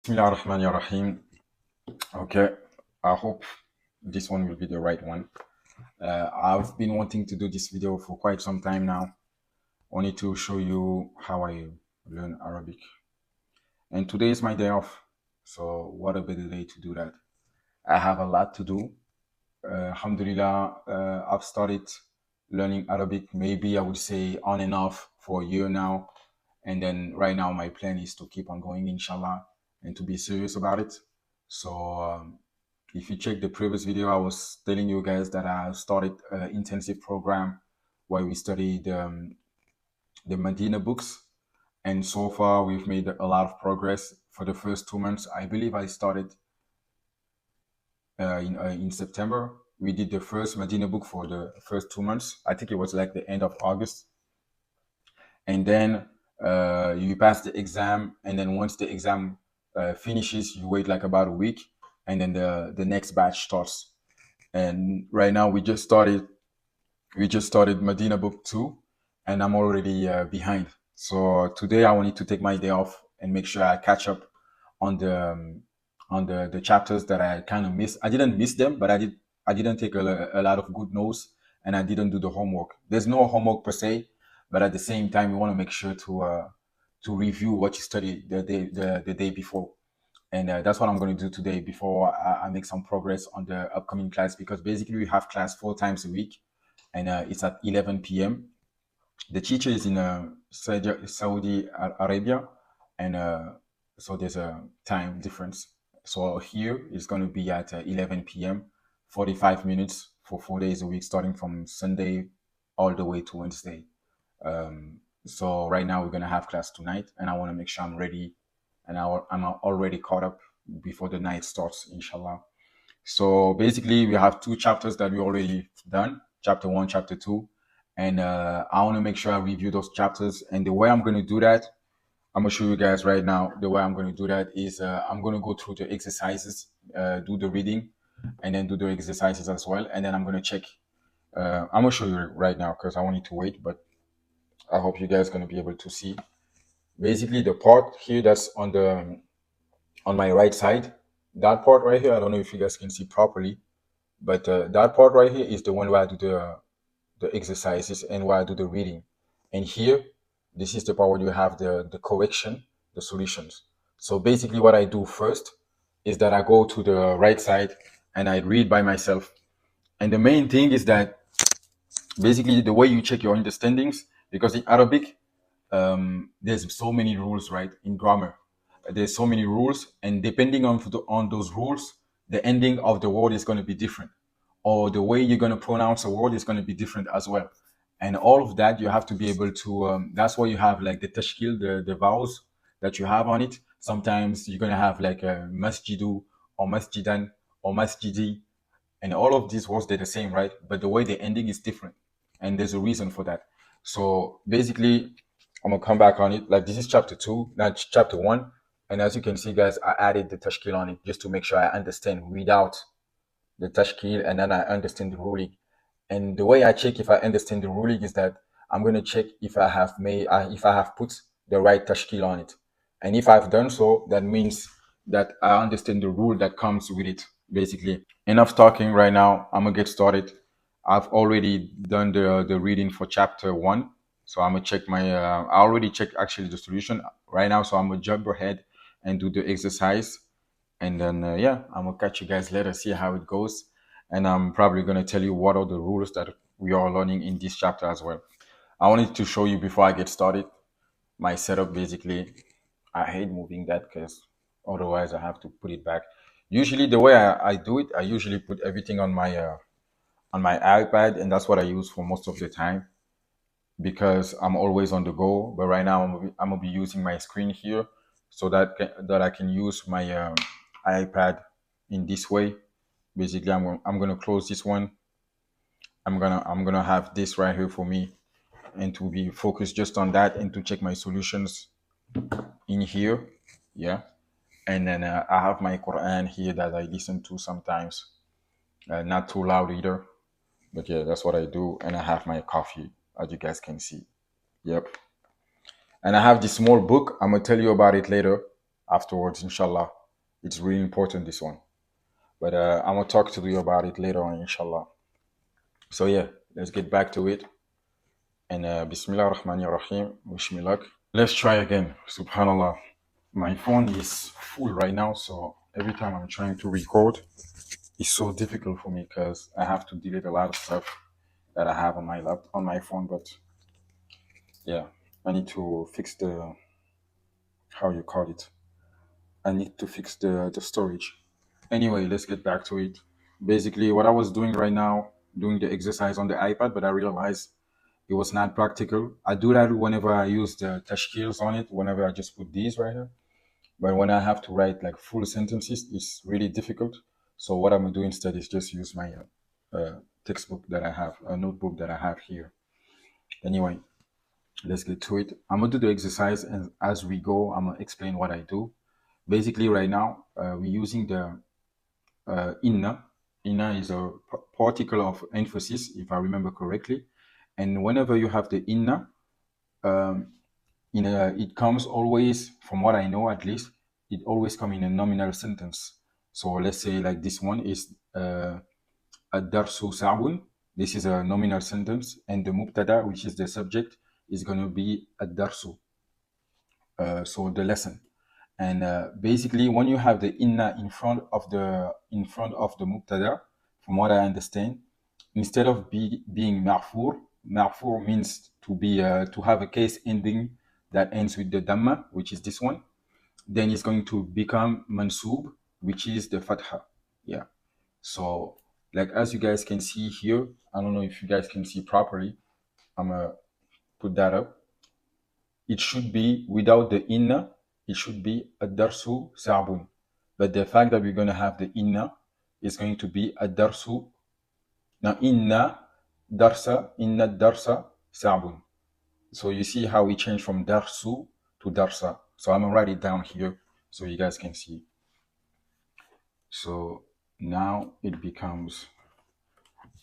Bismillahirrahmanirrahim. Okay, I hope this one will be the right one. I've been wanting to do this video for quite some time now, only to show you how I learn Arabic. And today is my day off, so what a better day to do that. I have a lot to do. Alhamdulillah, I've started learning Arabic, maybe I would say on and off for a year now. And then right now, my plan is to keep on going, inshallah, and to be serious about it. So, if you check the previous video, I was telling you guys that I started an intensive program where we studied the Medina books. And so far, we've made a lot of progress for the first 2 months. I believe I started in September. We did the first Medina book for the first 2 months. I think it was like the end of August. And then you pass the exam. And then once the exam finishes, you wait like about a week. And then the next batch starts. And right now we just started Medina book 2, and I'm already behind. So today I wanted to take my day off and make sure I catch up on the chapters that I kind of missed. I didn't miss them, but I didn't take a lot of good notes, and I didn't do the homework. There's no homework per se, but at the same time, you want to make sure to review what you studied the day before. And that's what I'm going to do today before I make some progress on the upcoming class, because basically we have class 4 times a week, and it's at 11 p.m. The teacher is in Saudi Arabia, and so there's a time difference. So here it's going to be at 11 p.m., 45 minutes for 4 days a week, starting from Sunday all the way to Wednesday. So right now we're going to have class tonight, and I want to make sure I'm ready, and I'm already caught up before the night starts, inshallah. So basically, we have 2 chapters that we already done, chapter 1, chapter 2. And I want to make sure I review those chapters. And the way I'm going to do that, I'm going to show you guys right now. The way I'm going to do that is I'm going to go through the exercises, do the reading, and then do the exercises as well. And then I'm going to check. I'm going to show you right now because I want you to wait, but I hope you guys are going to be able to see. Basically, the part here that's on my right side, that part right here, I don't know if you guys can see properly, but that part right here is the one where I do the exercises and where I do the reading. And here, this is the part where you have the correction, the solutions. So basically what I do first is that I go to the right side and I read by myself. And the main thing is that basically the way you check your understandings, because in Arabic, there's so many rules, right? In grammar, there's so many rules, and depending on those rules, the ending of the word is going to be different, or the way you're going to pronounce a word is going to be different as well. And all of that you have to be able to. That's why you have like the tashkil, the vowels that you have on it. Sometimes you're going to have like a masjidu or masjidan or masjidi, and all of these words they're the same, right? But the way the ending is different, and there's a reason for that. So basically, I'm gonna come back on it. Like this is chapter 2, not chapter 1. And as you can see, guys, I added the tashkil on it just to make sure I understand without the tashkil, and then I understand the ruling. And the way I check if I understand the ruling is that I'm gonna check if I have put the right tashkil on it. And if I've done so, that means that I understand the rule that comes with it, basically. Enough talking right now. I'm gonna get started. I've already done the reading for chapter 1. So I'm gonna check I already checked actually the solution right now. So I'm gonna jump ahead and do the exercise. And then, yeah, I'm gonna catch you guys later, see how it goes. And I'm probably gonna tell you what are the rules that we are learning in this chapter as well. I wanted to show you before I get started my setup. Basically, I hate moving that because otherwise I have to put it back. Usually the way I do it, I usually put everything on my iPad, and that's what I use for most of the time because I'm always on the go. But right now I'm gonna be using my screen here so that I can use my iPad in this way. Basically, I'm gonna close this one. I'm gonna have this right here for me, and to be focused just on that and to check my solutions in here. Yeah. And then I have my Quran here that I listen to sometimes. Not too loud either. But yeah, that's what I do. And I have my coffee, as you guys can see. Yep. And I have this small book. I'm going to tell you about it later. afterwards, inshallah. It's really important, this one. But I'm gonna talk to you about it later on, inshallah. So yeah, let's get back to it. And Bismillah ar-Rahman ar-Rahim. Wish me luck. Let's try again. Subhanallah. My phone is full right now, so every time I'm trying to record, it's so difficult for me because I have to delete a lot of stuff that I have on my on my phone. But yeah, I need to fix the, how you call it. I need to fix the storage. Anyway, let's get back to it. Basically, what I was doing right now, doing the exercise on the iPad, but I realized it was not practical. I do that whenever I use the tashkils on it, whenever I just put these right here. But when I have to write like full sentences, it's really difficult. So what I'm gonna do instead is just use my textbook that I have, a notebook that I have here. Anyway, let's get to it. I'm gonna do the exercise, and as we go, I'm gonna explain what I do. Basically, right now, we're using the inna. Inna is a particle of emphasis, if I remember correctly. And whenever you have the inna, it comes always, from what I know at least, it always comes in a nominal sentence. So let's say like this one is ad-darsu sa'bun. This is a nominal sentence, and the mubtada, which is the subject, is going to be ad-darsu, so the lesson. And basically, when you have the inna in front of the mubtada, from what I understand, instead of being marfur means to be to have a case ending that ends with the dhamma, which is this one. Then it's going to become mansub, which is the fatha. Yeah. So, like as you guys can see here, I don't know if you guys can see properly. I'm gonna put that up. It should be without the inna. It should be ad-darsu sa'bun. But the fact that we're going to have the inna is going to be ad-darsu. Now, inna darsa sa'bun. So you see how we change from darsu to darsa. So I'm going to write it down here so you guys can see. So now it becomes,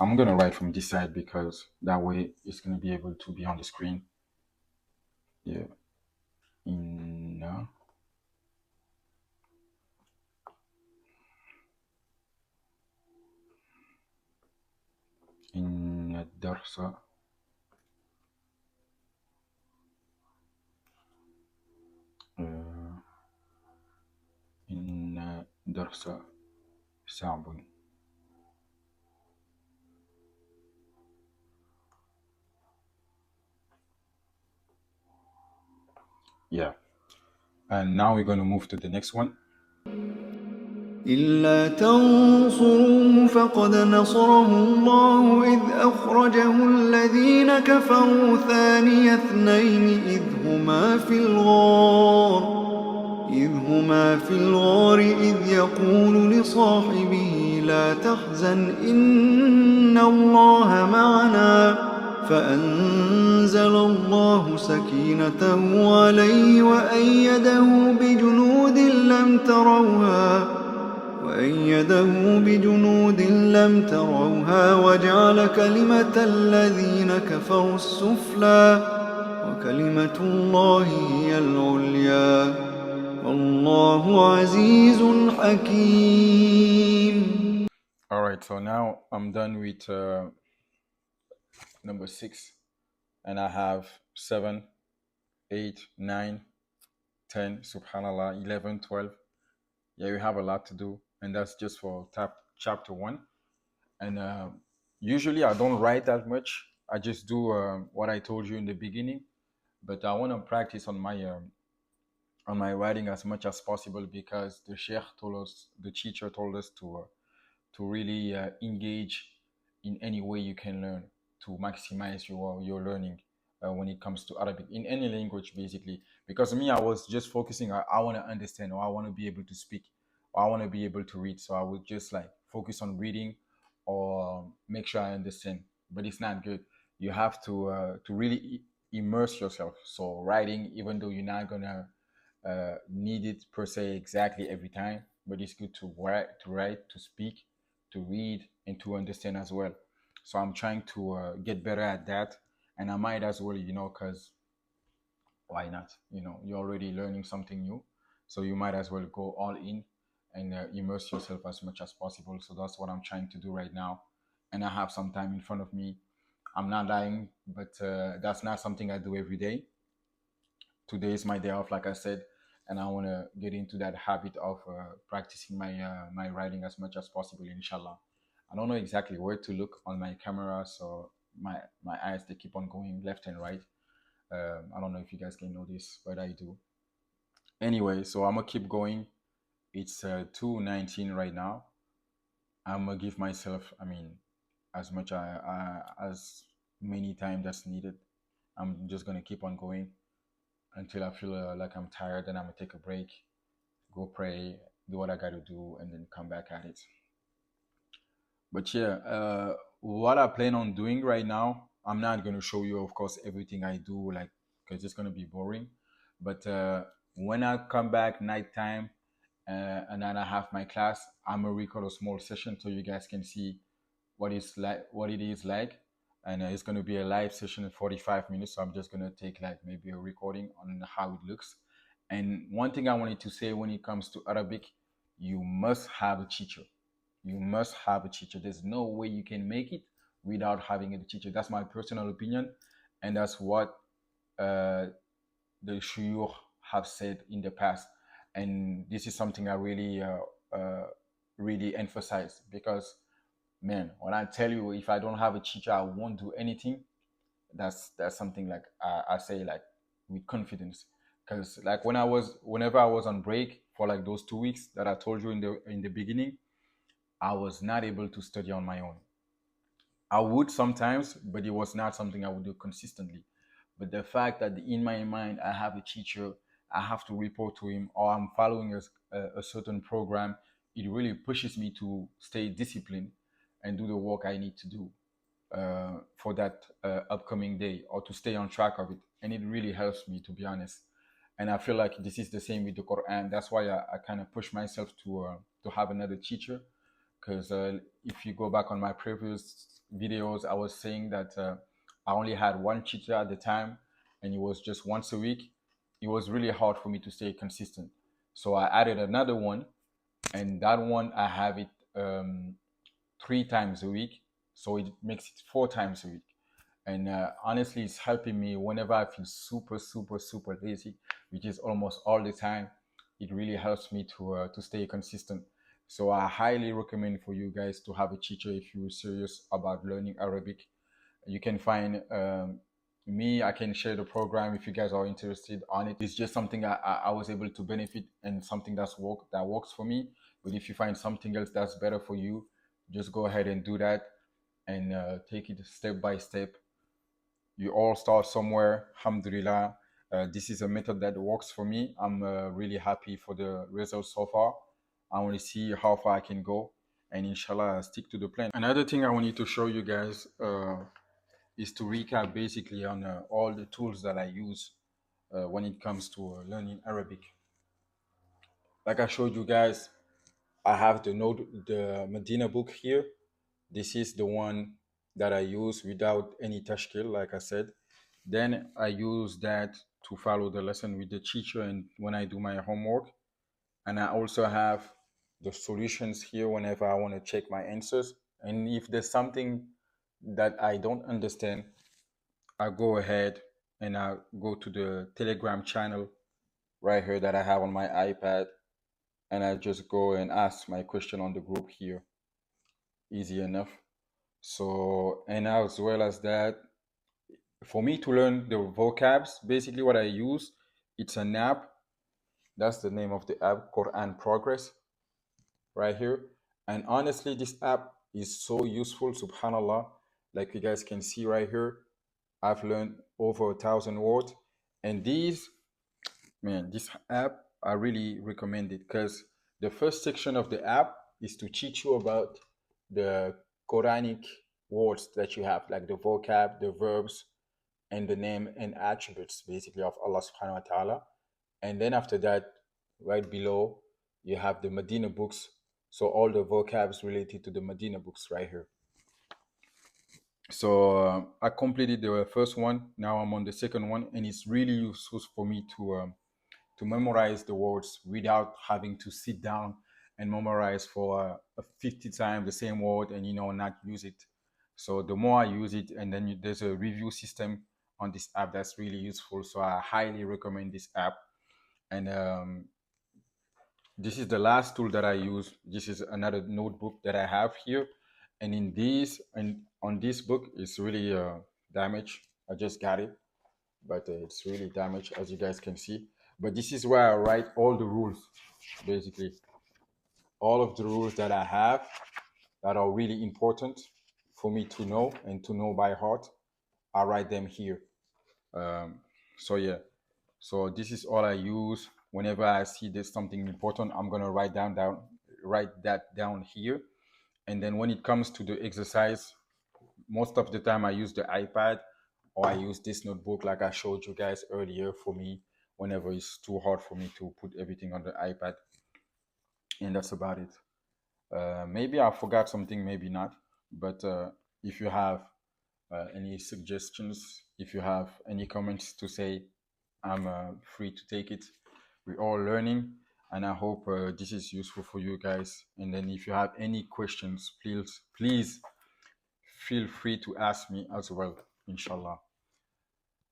I'm going to write from this side because that way it's going to be able to be on the screen. Yeah. Inna. إن الدرس إن الدرس صعب. Yeah. And now we're going to move to the next one. إلا تنصروه فقد نصره الله إذ أخرجه الذين كفروا ثاني اثنين إذ هما في الغار إذ يقول لصاحبه لا تحزن إن الله معنا فأنزل الله سكينته عليه وأيده بجنود لم تروها وجعل كلمة الذين كفروا السفلى وكلمة الله هي العليا والله عزيز حكيم. All right, so now I'm done with number 6, and I have 7, 8, 9, 10, subhanallah, 11, 12. Yeah, we have a lot to do, and that's just for chapter 1. And usually I don't write that much. I just do what I told you in the beginning, but I want to practice on my writing as much as possible because the teacher told us to really engage in any way you can learn to maximize your learning when it comes to Arabic, in any language basically. Because me, I was just focusing, I want to understand, or I want to be able to speak, or I want to be able to read. So I would just like focus on reading or make sure I understand. But it's not good. You have to really immerse yourself. So writing, even though you're not gonna need it per se exactly every time, but it's good to write, to speak, to read, and to understand as well. So I'm trying to get better at that, and I might as well, because why not? You're already learning something new, So you might as well go all in and immerse yourself as much as possible. So that's what I'm trying to do right now. And I have some time in front of me. I'm not lying, but that's not something I do every day. Today is my day off, like I said, and I want to get into that habit of practicing my writing as much as possible, inshallah. I don't know exactly where to look on my camera, so my eyes they keep on going left and right. I don't know if you guys can notice, but I do. Anyway, so I'm gonna keep going. It's 2:19 right now. I'm gonna give myself, I mean, as much as many time that's needed. I'm just gonna keep on going until I feel like I'm tired. Then I'm gonna take a break, go pray, do what I gotta do, and then come back at it. But yeah, what I plan on doing right now, I'm not gonna show you, of course, everything I do, like, because it's gonna be boring. But when I come back nighttime, and then I have my class, I'm gonna record a small session so you guys can see what it is like, and it's gonna be a live session in 45 minutes. So I'm just gonna take like maybe a recording on how it looks. And one thing I wanted to say when it comes to Arabic, you must have a teacher. You must have a teacher. There's no way you can make it without having a teacher. That's my personal opinion, and that's what uh, the shuyukh have said in the past. And this is something I really emphasize because, man, when I tell you if I don't have a teacher, I won't do anything. That's something like I say like with confidence. Because like whenever I was on break for like those 2 weeks that I told you in the beginning, I was not able to study on my own. I would sometimes, but it was not something I would do consistently. But the fact that in my mind I have a teacher, I have to report to him, or I'm following a certain program, it really pushes me to stay disciplined and do the work I need to do for that upcoming day, or to stay on track of it. And it really helps me, to be honest. And I feel like this is the same with the Quran. That's why I kind of push myself to have another teacher, because if you go back on my previous videos, I was saying that I only had one teacher at the time, and it was just once a week. It was really hard for me to stay consistent. So I added another one, and that one I have it 3 times a week. So it makes it 4 times a week. And honestly, it's helping me whenever I feel super lazy, which is almost all the time. It really helps me to stay consistent. So I highly recommend for you guys to have a teacher if you're serious about learning Arabic. You can find me. I can share the program if you guys are interested on it. It's just something I was able to benefit, and something that works for me. But if you find something else that's better for you, just go ahead and do that, and take it step by step. You all start somewhere. Alhamdulillah. This is a method that works for me. I'm really happy for the results so far. I want to see how far I can go, and inshallah, stick to the plan. Another thing I wanted to show you guys is to recap basically on all the tools that I use when it comes to learning Arabic. Like I showed you guys, I have the Medina book here. This is the one that I use without any tashkil, like I said. Then I use that to follow the lesson with the teacher and when I do my homework. And I also have the solutions here whenever I want to check my answers. And if there's something that I don't understand, I go ahead and I go to the Telegram channel right here that I have on my iPad, and I just go and ask my question on the group here. Easy enough. So, and as well as that, for me to learn the vocabs, basically what I use, it's an app. That's the name of the app, Quran Progress, right here. And honestly, this app is so useful, subhanallah. Like you guys can see right here, I've learned over 1,000 words. And this app, I really recommend it, because the first section of the app is to teach you about the Quranic words that you have, like the vocab, the verbs, and the name and attributes basically of Allah subhanahu wa ta'ala. And then after that, right below, you have the Medina books. So all the vocabs related to the Medina books right here. So I completed the first one. Now I'm on the second one, and it's really useful for me to memorize the words without having to sit down and memorize for 50 times the same word and not use it. So the more I use it, and then there's a review system on this app that's really useful. So I highly recommend this app. And this is the last tool that I use. This is another notebook that I have here. And in this, and on this book, it's really damaged. I just got it, but it's really damaged, as you guys can see. But this is where I write all the rules, basically. All of the rules that I have that are really important for me to know and to know by heart, I write them here. So yeah, so this is all I use. Whenever I see there's something important, I'm gonna write that down here. And then when it comes to the exercise, most of the time I use the iPad or I use this notebook like I showed you guys earlier for me whenever it's too hard for me to put everything on the iPad. And that's about it. Maybe I forgot something, maybe not. But if you have any suggestions, if you have any comments to say, I'm free to take it. We're all learning, and I hope this is useful for you guys. And then if you have any questions, please feel free to ask me as well, inshallah.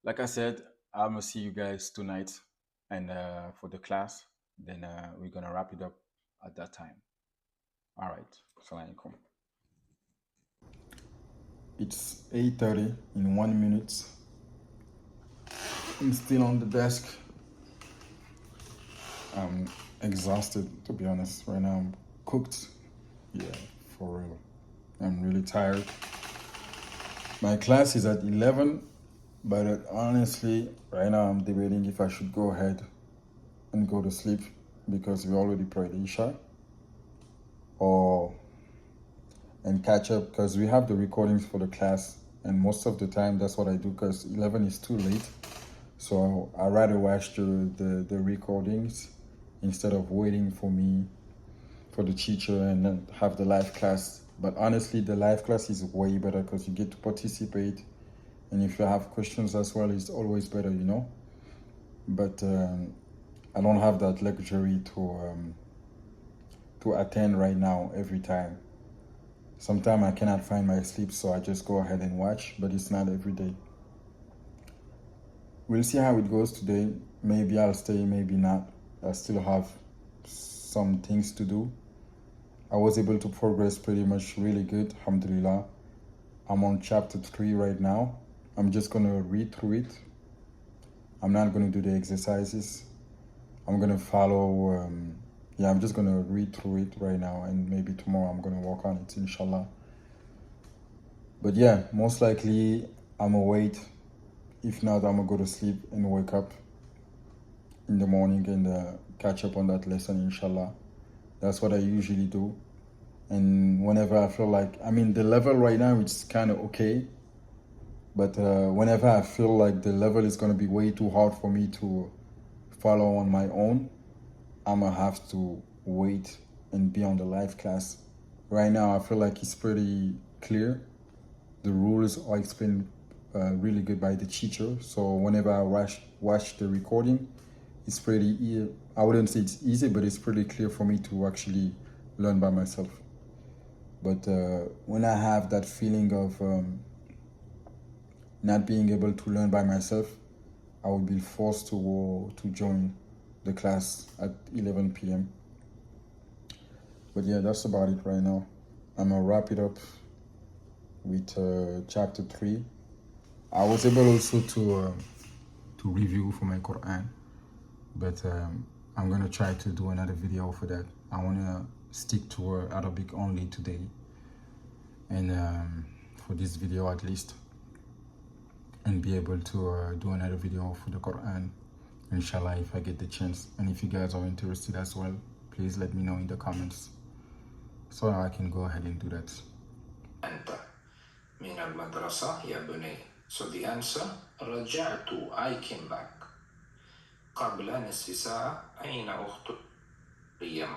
Like I said, I'm gonna see you guys tonight and for the class. Then we're gonna wrap it up at that time. All right. Salamalaikum. It's 8:30 in 1 minute. I'm still on the desk. I'm exhausted, to be honest. Right now I'm cooked. Yeah, for real. I'm really tired. My class is at 11, but honestly, right now I'm debating if I should go ahead and go to sleep because we already prayed Isha, and catch up because we have the recordings for the class, and most of the time that's what I do because 11 is too late. So I rather watch the recordings instead of waiting for the teacher and then have the live class. But honestly, the live class is way better because you get to participate, and if you have questions as well, it's always better, But I don't have that luxury to attend right now every time. Sometimes I cannot find my sleep, so I just go ahead and watch, but it's not every day. We'll see how it goes today. Maybe I'll stay, maybe not. I still have some things to do. I was able to progress pretty much really good, alhamdulillah. I'm on chapter 3 right now. I'm just gonna read through it. I'm not gonna do the exercises. I'm gonna follow, I'm just gonna read through it right now, and maybe tomorrow I'm gonna work on it, inshallah. But yeah, most likely I'm gonna wait. If not, I'm gonna go to sleep and wake up in the morning and catch up on that lesson, inshallah. That's what I usually do. And whenever I feel like, the level right now is kind of okay, but whenever I feel like the level is gonna be way too hard for me to follow on my own, I'm gonna have to wait and be on the live class. Right now, I feel like it's pretty clear. The rules are explained really good by the teacher. So whenever I watch the recording, it's pretty easy. I wouldn't say it's easy, but it's pretty clear for me to actually learn by myself. But when I have that feeling of not being able to learn by myself, I will be forced to join the class at 11 p.m. But yeah, that's about it right now. I'm gonna wrap it up with chapter 3. I was able also to review for my Quran, but I'm gonna try to do another video for that. I wanna stick to Arabic only today, and for this video at least, and be able to do another video for the Quran, inshallah, if I get the chance. And if you guys are interested as well, please let me know in the comments so I can go ahead and do that. من المدرسة يا بني. So the answer, رجعت, I came back. قبل نصف ساعة. أين أخت مريم؟